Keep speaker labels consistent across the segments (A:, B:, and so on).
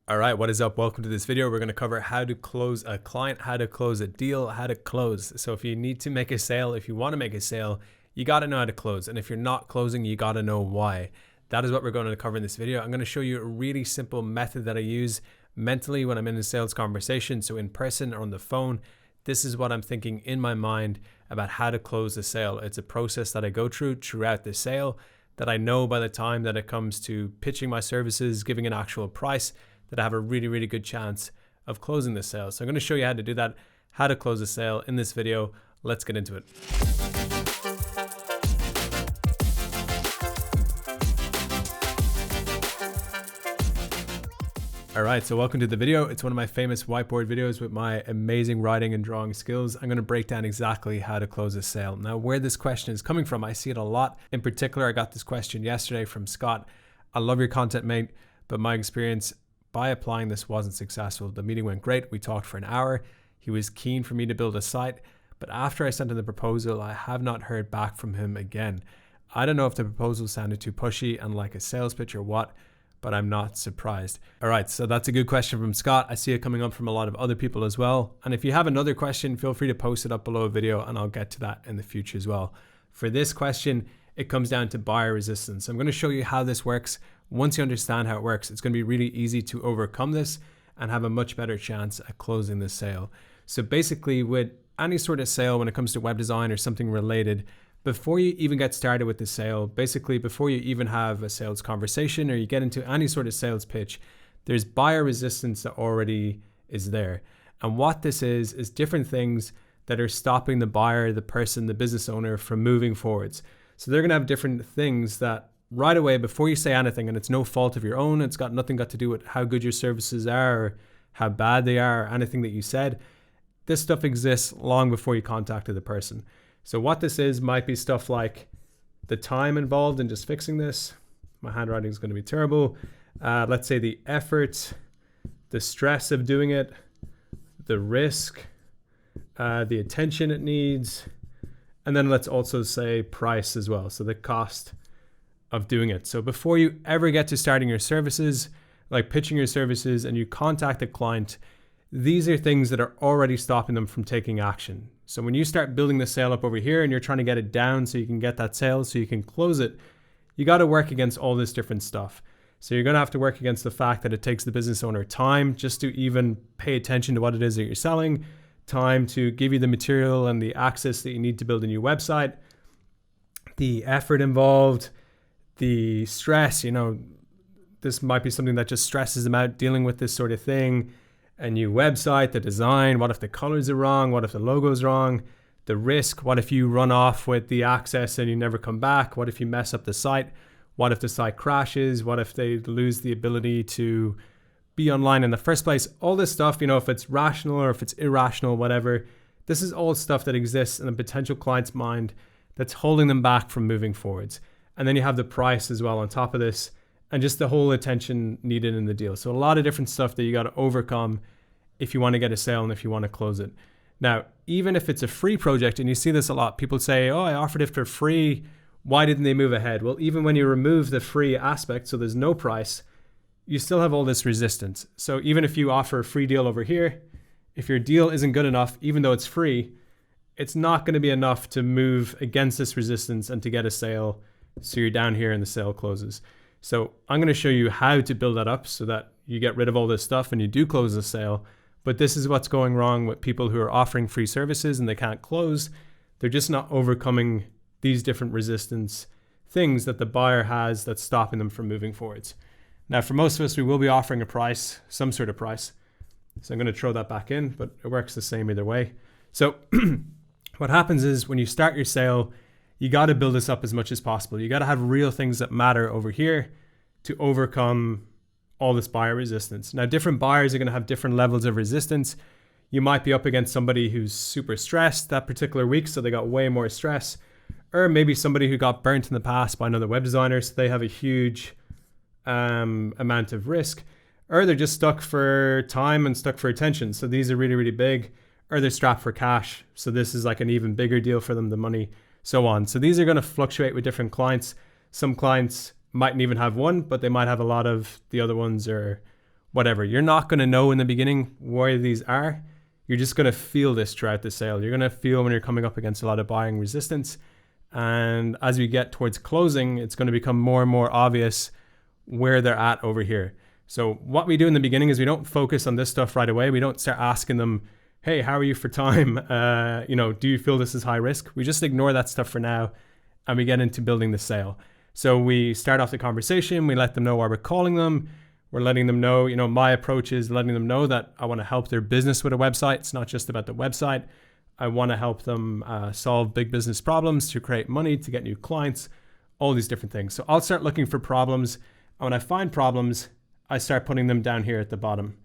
A: All right, what is up? Welcome to this video. We're going to cover how to close a client, how to close a deal, how to close. So if you need to make a sale, if you want to make a sale, you got to know how to close. And if you're not closing, you got to know why. That is what we're going to cover in this video. I'm going to show you a really simple method that I use mentally when I'm in a sales conversation. So in person or on the phone, this is what I'm thinking in my mind about how to close a sale. It's a process that I go through throughout the sale that I know by the time that it comes to pitching my services, giving an actual price, that I have a really good chance of closing this sale. So I'm going to show you how to do that, how to close a sale in this video. Let's get into it. All right, so welcome to the video. It's one of my famous whiteboard videos with my amazing writing and drawing skills. I'm going to break down exactly how to close a sale. Now, where this question is coming from, I see it a lot. In particular, I got this question yesterday from Scott. I love your content, mate, but my experience by applying this wasn't successful. The meeting went great. We talked for an hour. He was keen for me to build a site, but after I sent him the proposal, I have not heard back from him again. I don't know if the proposal sounded too pushy and like a sales pitch or what, but I'm not surprised. All right, so that's a good question from Scott. I see it coming up from a lot of other people as well. And if you have another question, feel free to post it up below a video and I'll get to that in the future as well. For this question, it comes down to buyer resistance. I'm going to show you how this works. Once you understand how it works, it's going to be really easy to overcome this and have a much better chance at closing this sale. So basically, with any sort of sale, when it comes to web design or something related, before you even get started with the sale, basically before you even have a sales conversation or you get into any sort of sales pitch, there's buyer resistance that already is there. And what this is different things that are stopping the buyer, the person, the business owner from moving forwards. So they're going to have different things that right away, before you say anything, and it's no fault of your own, it's got nothing got to do with how good your services are or how bad they are or anything that you said. This stuff exists long before you contacted the person. So what this is might be stuff like the time involved in just fixing this. My handwriting is going to be terrible. Let's say the effort, the stress of doing it, the risk, the attention it needs, and then let's also say price as well. So the cost of doing it. So before you ever get to starting your services, like pitching your services, and you contact a client, these are things that are already stopping them from taking action. So when you start building the sale up over here and you're trying to get it down so you can get that sale, so you can close it, you got to work against all this different stuff. So you're going to have to work against the fact that it takes the business owner time just to even pay attention to what it is that you're selling, time to give you the material and the access that you need to build a new website, the effort involved, the stress, this might be something that just stresses them out dealing with this sort of thing. A new website, the design, what if the colors are wrong? What if the logo's wrong? The risk, what if you run off with the access and you never come back? What if you mess up the site? What if the site crashes? What if they lose the ability to be online in the first place? All this stuff, if it's rational or if it's irrational, whatever, this is all stuff that exists in a potential client's mind that's holding them back from moving forwards. And then you have the price as well on top of this and just the whole attention needed in the deal. So a lot of different stuff that you got to overcome if you want to get a sale and if you want to close it. Now, even if it's a free project, and you see this a lot, people say, oh, I offered it for free. Why didn't they move ahead? Well, even when you remove the free aspect, so there's no price, you still have all this resistance. So even if you offer a free deal over here, if your deal isn't good enough, even though it's free, it's not going to be enough to move against this resistance and to get a sale. So you're down here and the sale closes. So I'm going to show you how to build that up so that you get rid of all this stuff and you do close the sale. But this is what's going wrong with people who are offering free services and they can't close. They're just not overcoming these different resistance things that the buyer has that's stopping them from moving forwards. Now, for most of us, we will be offering a price, some sort of price. So I'm going to throw that back in, but it works the same either way. So what happens is when you start your sale, you got to build this up as much as possible. You got to have real things that matter over here to overcome all this buyer resistance. Now, different buyers are going to have different levels of resistance. You might be up against somebody who's super stressed that particular week, so they got way more stress. Or maybe somebody who got burnt in the past by another web designer, so they have a huge amount of risk. Or they're just stuck for time and stuck for attention. So these are really big. Or they're strapped for cash. So this is like an even bigger deal for them, the money, so on. So these are going to fluctuate with different clients. Some clients mightn't even have one, but they might have a lot of the other ones or whatever. You're not going to know in the beginning where these are. You're just going to feel this throughout the sale. You're going to feel when you're coming up against a lot of buying resistance. And as we get towards closing, it's going to become more and more obvious where they're at over here. So what we do in the beginning is we don't focus on this stuff right away. We don't start asking them, hey, how are you for time? Do you feel this is high risk? We just ignore that stuff for now and we get into building the sale. So we start off the conversation. We let them know why we're calling them. We're letting them know, my approach is letting them know that I want to help their business with a website. It's not just about the website. I want to help them solve big business problems, to create money, to get new clients, all these different things. So I'll start looking for problems. And when I find problems, I start putting them down here at the bottom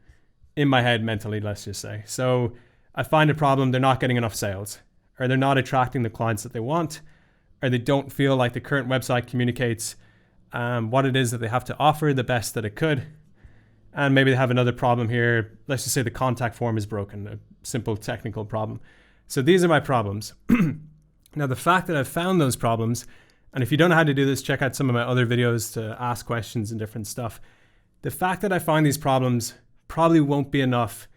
A: in my head mentally, let's just say. So I find a problem, they're not getting enough sales, or they're not attracting the clients that they want, or they don't feel like the current website communicates what it is that they have to offer the best that it could. And maybe they have another problem here. Let's just say the contact form is broken, a simple technical problem. So these are my problems. Now, the fact that I've found those problems, and if you don't know how to do this, check out some of my other videos to ask questions and different stuff. The fact that I find these problems probably won't be enough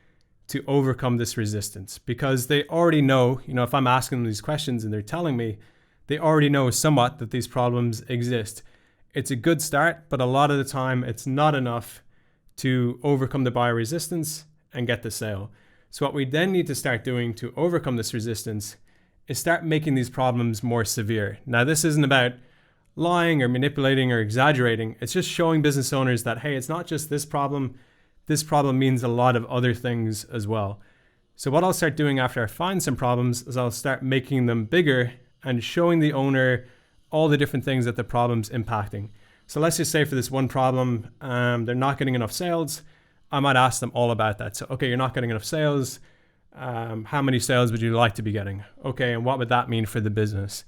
A: to overcome this resistance, because they already know, if I'm asking them these questions and they're telling me, they already know somewhat that these problems exist. It's a good start, but a lot of the time it's not enough to overcome the buyer resistance and get the sale. So what we then need to start doing to overcome this resistance is start making these problems more severe. Now, this isn't about lying or manipulating or exaggerating. It's just showing business owners that, hey, it's not just this problem. This problem means a lot of other things as well. So what I'll start doing after I find some problems is I'll start making them bigger and showing the owner all the different things that the problem's impacting. So let's just say for this one problem, they're not getting enough sales. I might ask them all about that. So, okay, you're not getting enough sales. How many sales would you like to be getting? Okay, and what would that mean for the business?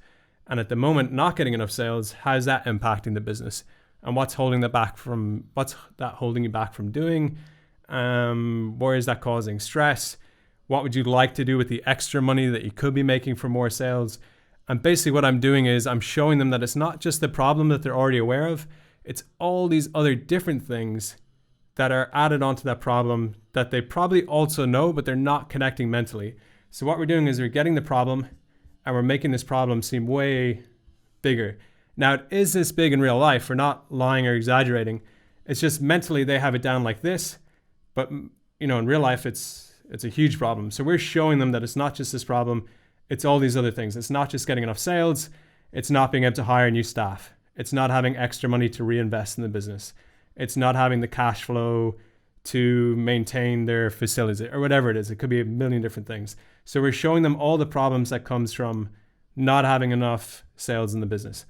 A: And at the moment, not getting enough sales, how's that impacting the business? And what's that holding you back from doing? Where is that causing stress? What would you like to do with the extra money that you could be making for more sales? And basically what I'm doing is I'm showing them that it's not just the problem that they're already aware of. It's all these other different things that are added onto that problem that they probably also know, but they're not connecting mentally. So what we're doing is we're getting the problem and we're making this problem seem way bigger. Now, it is this big in real life. We're not lying or exaggerating. It's just mentally they have it down like this, but in real life it's a huge problem. So we're showing them that it's not just this problem, it's all these other things. It's not just getting enough sales, it's not being able to hire new staff, it's not having extra money to reinvest in the business, it's not having the cash flow to maintain their facilities, or whatever it is. It could be a million different things. So we're showing them all the problems that comes from not having enough sales in the business.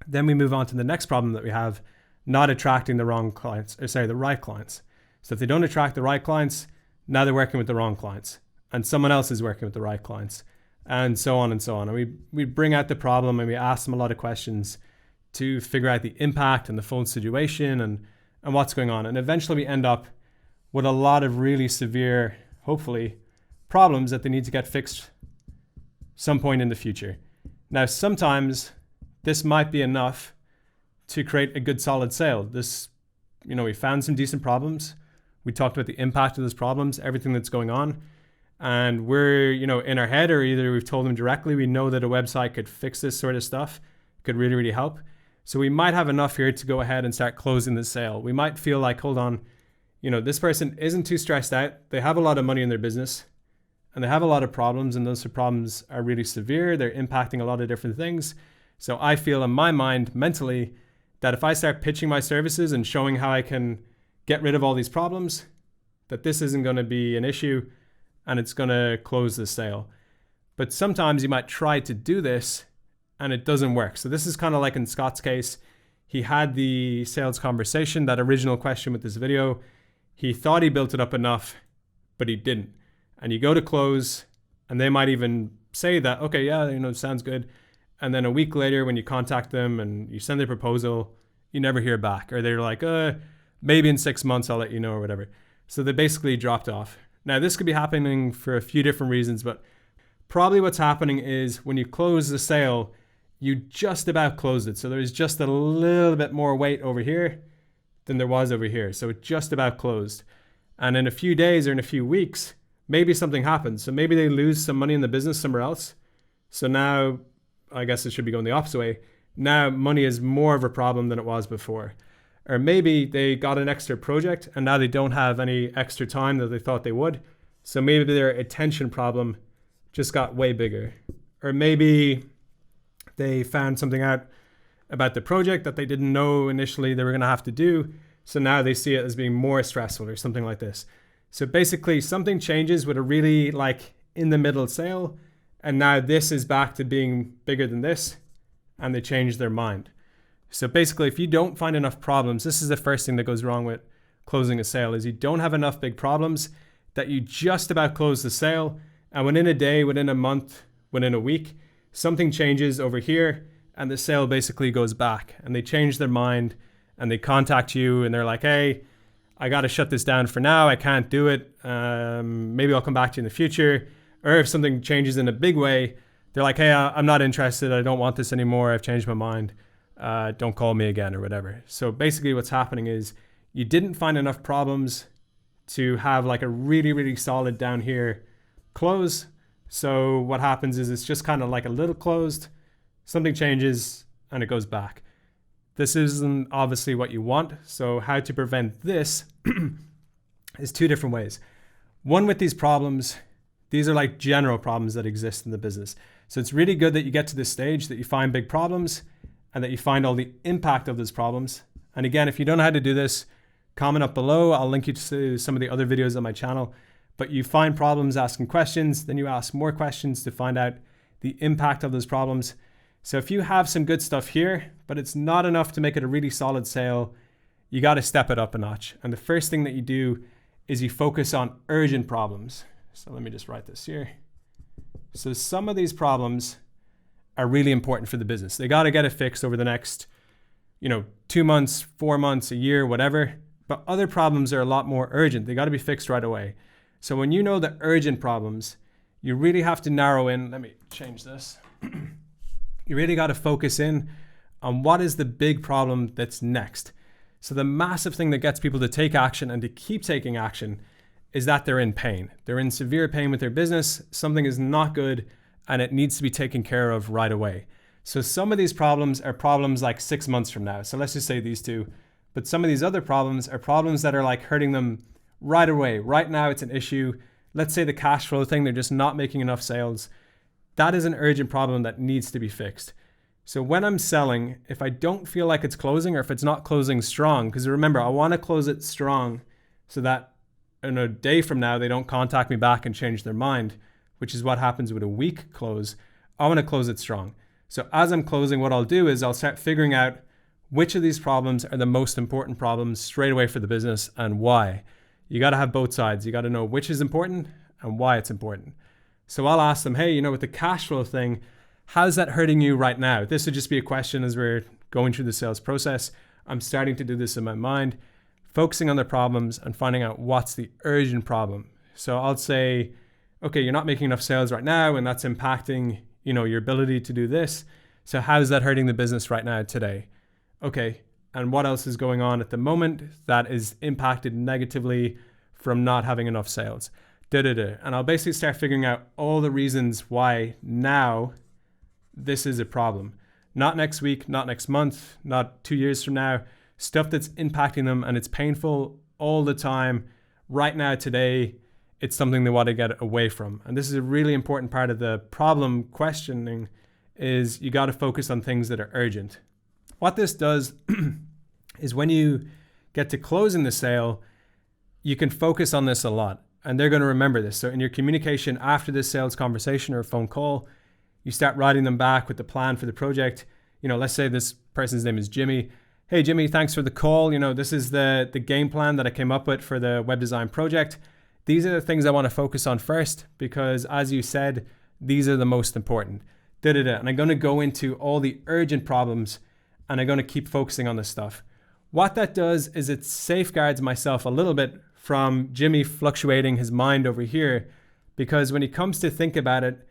A: Then we move on to the next problem that we have, not attracting the right clients. So if they don't attract the right clients, now they're working with the wrong clients, and someone else is working with the right clients, and so on and so on. And we bring out the problem and we ask them a lot of questions to figure out the impact and the full situation and what's going on. And eventually we end up with a lot of really severe, hopefully, problems that they need to get fixed some point in the future. Now, sometimes this might be enough to create a good solid sale. We found some decent problems. We talked about the impact of those problems, everything that's going on. And we're, in our head, or either we've told them directly, we know that a website could fix this sort of stuff, could really, really help. So we might have enough here to go ahead and start closing the sale. We might feel like, hold on, this person isn't too stressed out. They have a lot of money in their business and they have a lot of problems, and those problems are really severe. They're impacting a lot of different things. So I feel in my mind mentally that if I start pitching my services and showing how I can get rid of all these problems, that this isn't going to be an issue and it's going to close the sale. But sometimes you might try to do this and it doesn't work. So this is kind of like in Scott's case. He had the sales conversation, that original question with this video. He thought he built it up enough, but he didn't. And you go to close and they might even say that, okay, yeah, sounds good. And then a week later when you contact them and you send their proposal, you never hear back. Or they're like, maybe in 6 months I'll let you know, or whatever. So they basically dropped off. Now this could be happening for a few different reasons, but probably what's happening is when you close the sale, you just about closed it. So there's just a little bit more weight over here than there was over here. So it just about closed. And in a few days or in a few weeks, maybe something happens. So maybe they lose some money in the business somewhere else. So now, I guess it should be going the opposite way. Now money is more of a problem than it was before. Or maybe they got an extra project and now they don't have any extra time that they thought they would. So maybe their attention problem just got way bigger. Or maybe they found something out about the project that they didn't know initially they were going to have to do. So now they see it as being more stressful or something like this. So basically something changes with a really like in the middle sale. And now this is back to being bigger than this. And they change their mind. So basically, if you don't find enough problems, this is the first thing that goes wrong with closing a sale is you don't have enough big problems that you just about close the sale. And within a day, within a month, within a week, something changes over here and the sale basically goes back and they change their mind and they contact you and they're like, hey, I got to shut this down for now. I can't do it. Maybe I'll come back to you in the future. Or if something changes in a big way, they're like, hey, I'm not interested. I don't want this anymore. I've changed my mind. Don't call me again or whatever. So basically what's happening is you didn't find enough problems to have like a really, really solid down here close. So what happens is it's just kind of like a little closed, something changes and it goes back. This isn't obviously what you want. So how to prevent this is two different ways. One, with these problems, these are like general problems that exist in the business. So it's really good that you get to this stage that you find big problems and that you find all the impact of those problems. And again, if you don't know how to do this, comment up below. I'll link you to some of the other videos on my channel. But you find problems asking questions, then you ask more questions to find out the impact of those problems. So if you have some good stuff here, but it's not enough to make it a really solid sale, you got to step it up a notch. And the first thing that you do is you focus on urgent problems. So let me just write this here. So some of these problems are really important for the business. They got to get it fixed over the next, 2 months, 4 months, a year, whatever. But other problems are a lot more urgent. They got to be fixed right away. So when you know the urgent problems, you really have to narrow in. Let me change this. You really got to focus in on what is the big problem that's next. So the massive thing that gets people to take action and to keep taking action is that they're in pain. They're in severe pain with their business. Something is not good and it needs to be taken care of right away. So some of these problems are problems like 6 months from now. So let's just say these two. But some of these other problems are problems that are like hurting them right away. Right now it's an issue. Let's say the cash flow thing, they're just not making enough sales. That is an urgent problem that needs to be fixed. So when I'm selling, if I don't feel like it's closing or if it's not closing strong, because remember, I want to close it strong so that in a day from now, they don't contact me back and change their mind, which is what happens with a weak close. I want to close it strong. So as I'm closing, what I'll do is I'll start figuring out which of these problems are the most important problems straight away for the business and why. You got to have both sides. You got to know which is important and why it's important. So I'll ask them, hey, with the cash flow thing, how's that hurting you right now? This would just be a question as we're going through the sales process. I'm starting to do this in my mind, focusing on the problems and finding out what's the urgent problem. So I'll say, okay, you're not making enough sales right now and that's impacting, your ability to do this. So how's that hurting the business right now today? Okay, and what else is going on at the moment that is impacted negatively from not having enough sales? And I'll basically start figuring out all the reasons why now this is a problem. Not next week, not next month, not 2 years from now. Stuff that's impacting them and it's painful all the time. Right now, today, it's something they want to get away from. And this is a really important part of the problem questioning is you got to focus on things that are urgent. What this does is when you get to closing the sale, you can focus on this a lot and they're going to remember this. So in your communication after this sales conversation or a phone call, you start writing them back with the plan for the project. Let's say this person's name is Jimmy. Hey, Jimmy, thanks for the call. This is the game plan that I came up with for the web design project. These are the things I want to focus on first because as you said, these are the most important. And I'm going to go into all the urgent problems and I'm going to keep focusing on this stuff. What that does is it safeguards myself a little bit from Jimmy fluctuating his mind over here, because when he comes to think about it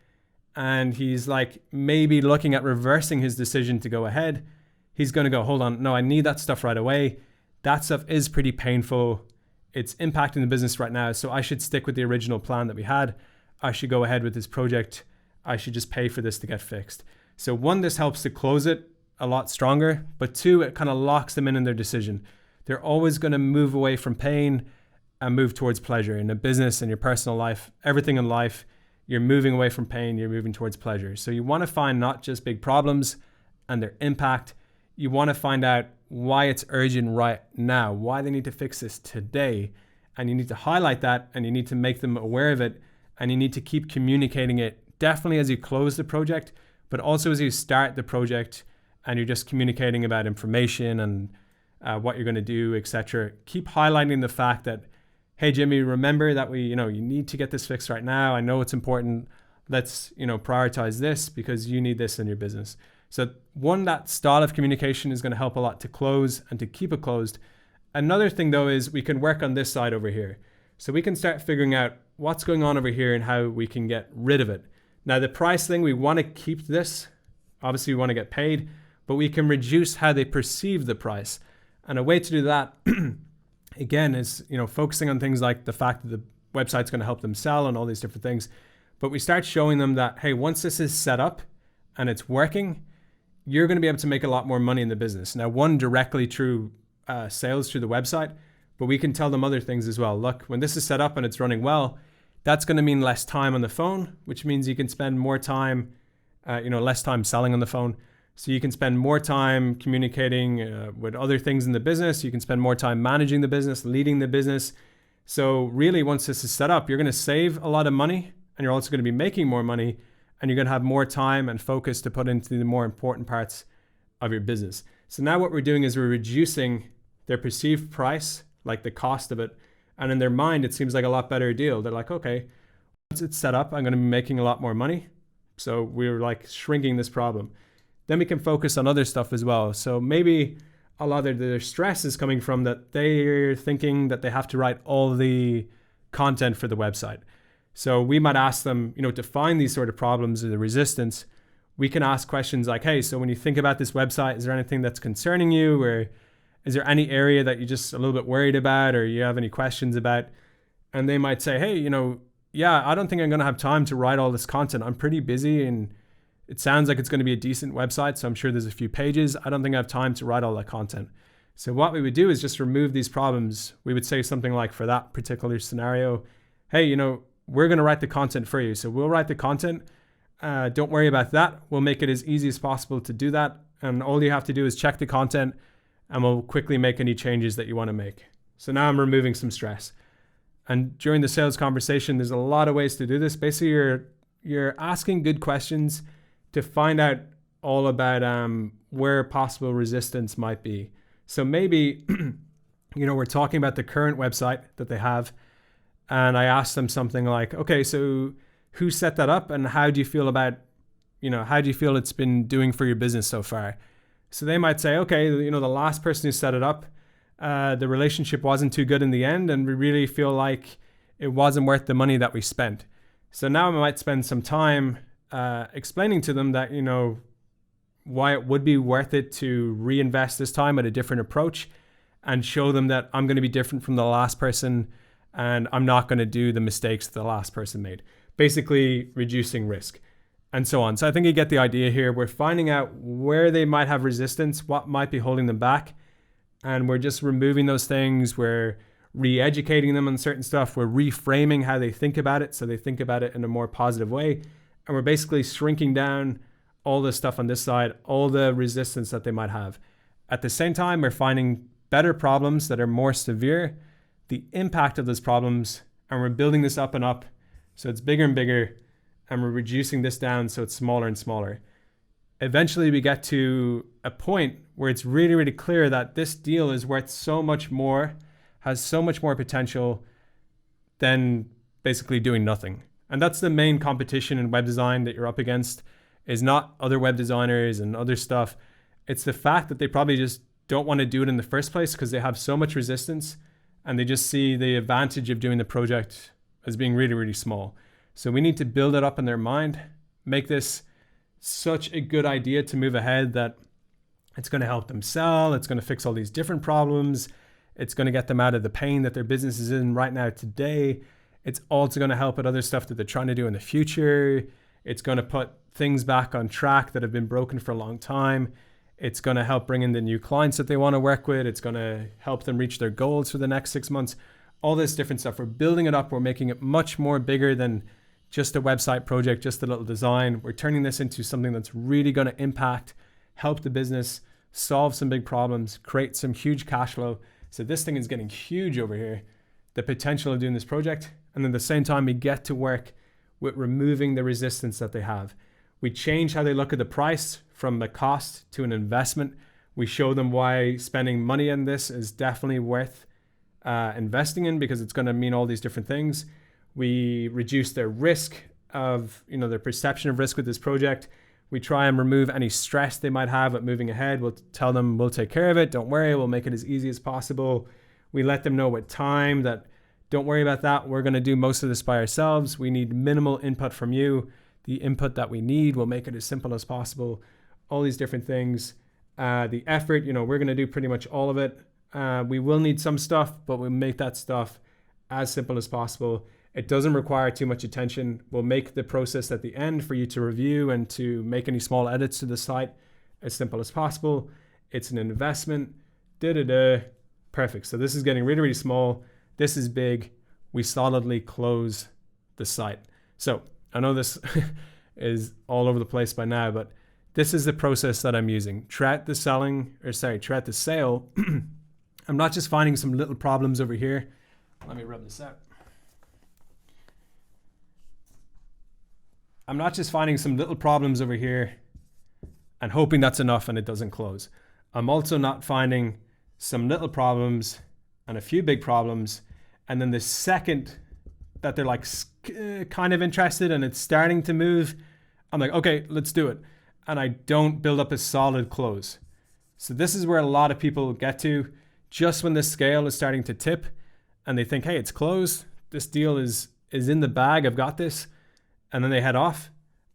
A: and he's like maybe looking at reversing his decision to go ahead, he's going to go, hold on, no, I need that stuff right away. that stuff is pretty painful. It's impacting the business right now. So I should stick with the original plan that we had. I should go ahead with this project. I should just pay for this to get fixed. So one, this helps to close it a lot stronger, but two, it kind of locks them in their decision. They're always going to move away from pain and move towards pleasure. In a business, in your personal life, everything in life, you're moving away from pain, you're moving towards pleasure. So you want to find not just big problems and their impact. You want to find out why it's urgent right now, why they need to fix this today. And you need to highlight that, and you need to make them aware of it, and you need to keep communicating it, definitely as you close the project, but also as you start the project and you're just communicating about information and what you're going to do, etc. Keep highlighting the fact that, hey, Jimmy, remember that you need to get this fixed right now. I know it's important. Let's, prioritize this because you need this in your business. So one, that style of communication is going to help a lot to close and to keep it closed. Another thing though is we can work on this side over here. So we can start figuring out what's going on over here and how we can get rid of it. Now the price thing, we want to keep this. Obviously we want to get paid, but we can reduce how they perceive the price. And a way to do that, again, is focusing on things like the fact that the website's going to help them sell and all these different things. But we start showing them that, hey, once this is set up and it's working, you're going to be able to make a lot more money in the business. Now, one, directly through sales through the website, but we can tell them other things as well. Look, when this is set up and it's running well, that's going to mean less time on the phone, which means you can spend more time, less time selling on the phone. So you can spend more time communicating with other things in the business. You can spend more time managing the business, leading the business. So really, once this is set up, you're going to save a lot of money, and you're also going to be making more money, and you're going to have more time and focus to put into the more important parts of your business. So now what we're doing is we're reducing their perceived price, like the cost of it. And in their mind, it seems like a lot better deal. They're like, okay, once it's set up, I'm going to be making a lot more money. So we're like shrinking this problem. Then we can focus on other stuff as well. So maybe a lot of their stress is coming from that they're thinking that they have to write all the content for the website. So we might ask them, to find these sort of problems or the resistance. We can ask questions like, hey, so when you think about this website, is there anything that's concerning you, or is there any area that you're just a little bit worried about, or you have any questions about? And they might say, hey, yeah, I don't think I'm going to have time to write all this content. I'm pretty busy, and it sounds like it's going to be a decent website, so I'm sure there's a few pages. I don't think I have time to write all that content. So what we would do is just remove these problems. We would say something like, for that particular scenario, hey, we're going to write the content for you. So we'll write the content. Don't worry about that. We'll make it as easy as possible to do that. And all you have to do is check the content, and we'll quickly make any changes that you want to make. So now I'm removing some stress. And during the sales conversation, there's a lot of ways to do this. Basically, you're asking good questions to find out all about where possible resistance might be. So maybe, we're talking about the current website that they have, and I asked them something like, okay, so who set that up, and how do you feel about, how do you feel it's been doing for your business so far? So they might say, okay, the last person who set it up, the relationship wasn't too good in the end, and we really feel like it wasn't worth the money that we spent. So now I might spend some time explaining to them that, why it would be worth it to reinvest this time at a different approach, and show them that I'm going to be different from the last person, and I'm not going to do the mistakes that the last person made. Basically reducing risk and so on. So I think you get the idea here. We're finding out where they might have resistance, what might be holding them back, and we're just removing those things. We're re-educating them on certain stuff. We're reframing how they think about it, so they think about it in a more positive way. And we're basically shrinking down all the stuff on this side, all the resistance that they might have. At the same time, we're finding better problems that are more severe, the impact of those problems, and we're building this up and up so it's bigger and bigger, and we're reducing this down so it's smaller and smaller. Eventually, we get to a point where it's really, really clear that this deal is worth so much more, has so much more potential than basically doing nothing. And that's the main competition in web design that you're up against, is not other web designers and other stuff. It's the fact that they probably just don't want to do it in the first place because they have so much resistance, and they just see the advantage of doing the project as being really, really small. So we need to build it up in their mind, make this such a good idea to move ahead that it's going to help them sell. It's going to fix all these different problems. It's going to get them out of the pain that their business is in right now today. It's also going to help with other stuff that they're trying to do in the future. It's going to put things back on track that have been broken for a long time. It's going to help bring in the new clients that they want to work with. It's going to help them reach their goals for the next 6 months. All this different stuff. We're building it up. We're making it much more bigger than just a website project, just a little design. We're turning this into something that's really going to impact, help the business, solve some big problems, create some huge cash flow. So this thing is getting huge over here, the potential of doing this project. And then at the same time, we get to work with removing the resistance that they have. We change how they look at the price from a cost to an investment. We show them why spending money on this is definitely worth investing in, because it's going to mean all these different things. We reduce their risk of, their perception of risk with this project. We try and remove any stress they might have at moving ahead. We'll tell them we'll take care of it. Don't worry. We'll make it as easy as possible. We let them know with time that don't worry about that. We're going to do most of this by ourselves. We need minimal input from you. The input that we need, we'll make it as simple as possible. All these different things. The effort, we're going to do pretty much all of it. We will need some stuff, but we'll make that stuff as simple as possible. It doesn't require too much attention. We'll make the process at the end for you to review and to make any small edits to the site as simple as possible. It's an investment. Perfect. So this is getting really, really small. This is big. We solidly close the site. So I know this is all over the place by now, but this is the process that I'm using. Throughout the sale, I'm not just finding some little problems over here. Let me rub this out. I'm not just finding some little problems over here and hoping that's enough and it doesn't close. I'm also not finding some little problems and a few big problems, and then the second that they're like kind of interested and it's starting to move, I'm like, okay, let's do it. And I don't build up a solid close. So this is where a lot of people get to just when the scale is starting to tip and they think, hey, it's closed. This deal is in the bag. I've got this. And then they head off.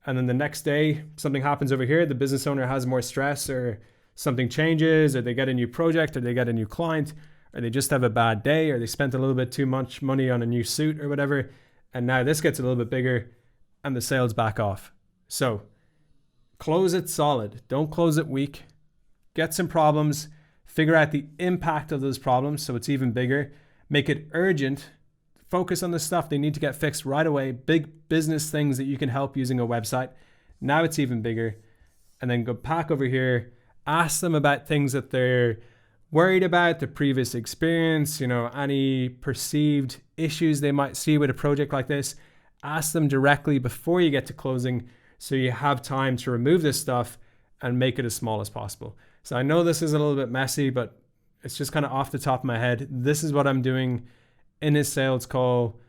A: And then the next day, something happens over here. The business owner has more stress, or something changes, or they get a new project, or they get a new client, or they just have a bad day, or they spent a little bit too much money on a new suit or whatever. And now this gets a little bit bigger and the sales back off. So close it solid. Don't close it weak. Get some problems. Figure out the impact of those problems so it's even bigger. Make it urgent. Focus on the stuff they need to get fixed right away. Big business things that you can help using a website. Now it's even bigger. And then go back over here. Ask them about things that they're worried about, the previous experience, any perceived issues they might see with a project like this. Ask them directly before you get to closing, so you have time to remove this stuff and make it as small as possible. So I know this is a little bit messy, but it's just kind of off the top of my head. This is what I'm doing in a sales call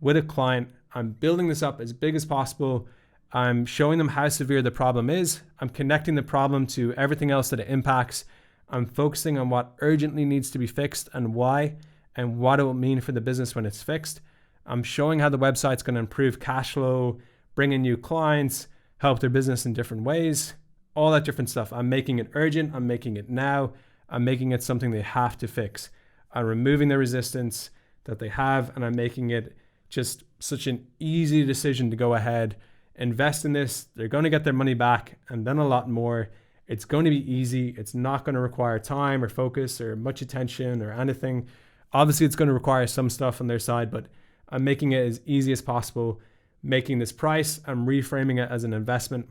A: with a client. I'm building this up as big as possible. I'm showing them how severe the problem is. I'm connecting the problem to everything else that it impacts. I'm focusing on what urgently needs to be fixed and why, and what it will mean for the business when it's fixed. I'm showing how the website's going to improve cash flow, bring in new clients, help their business in different ways, all that different stuff. I'm making it urgent. I'm making it now. I'm making it something they have to fix. I'm removing the resistance that they have, and I'm making it just such an easy decision to go ahead, invest in this. They're going to get their money back, and then a lot more. It's going to be easy. It's not going to require time or focus or much attention or anything. Obviously, it's going to require some stuff on their side, but I'm making it as easy as possible, making this price. I'm reframing it as an investment,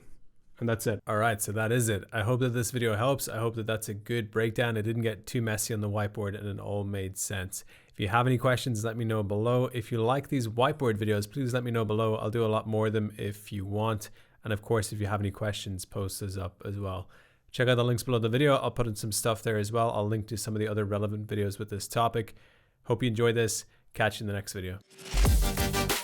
A: and that's it. All right, so that is it. I hope that this video helps. I hope that that's a good breakdown. It didn't get too messy on the whiteboard and it all made sense. If you have any questions, let me know below. If you like these whiteboard videos, please let me know below. I'll do a lot more of them if you want. And of course, if you have any questions, post those up as well. Check out the links below the video. I'll put in some stuff there as well. I'll link to some of the other relevant videos with this topic. Hope you enjoyed this. Catch you in the next video.